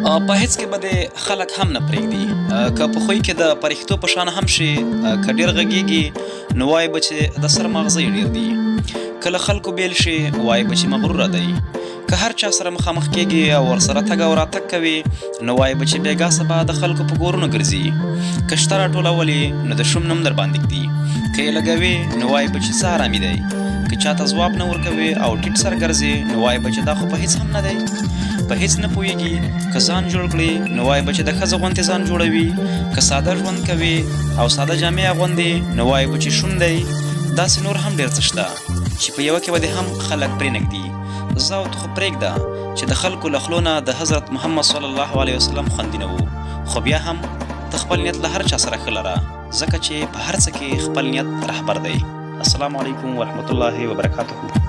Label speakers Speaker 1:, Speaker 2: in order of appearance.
Speaker 1: په هیڅ کې به د خلک هم نه پرېږدي که په خوی کې د پرښتو په شان هم شي که ډېر غږیږي نو وایي به چې د سر ماغزه یې ډېر دي که له خلکو بیل شي وایي به چې مغروره دی که هر چا سره مخامخ کېږي او ورسره تګ او راتګ کوي نو وایي به چې بېګا سبا د خلکو په کورونو ګرځي که شته راټولولي نو د شوم نوم در باندې ږدي که یې لګوي نو وایي به چې څه ارامي دی که چاته ځواب نه ورکوي او ټیټ سر ګرځي نو وایي به چې دا خو په هیڅ هم نه دی په هیڅ نه پوهېږي که ځان جوړ کړي نو وایي به چې د ښځه غوندې ځان جوړوي که ساده ژوند کوي او ساده جامې اغوندي نو وایي به چې شوم دی داسې نور هم ډېر څه شته چې په یوه کې به دې هم خلک پرې نږدي زه او ته خو پرېږده چې د خلکو له خولو نه د حضرت محمد صلی الله علیه وسلم خوندي نه وو خو بیا هم ته خپل نیت له هر چا سره ښه لره ځکه چې په هر څه کې خپل نیت رهبر دی. السلام علیکم ورحمة الله وبرکاته.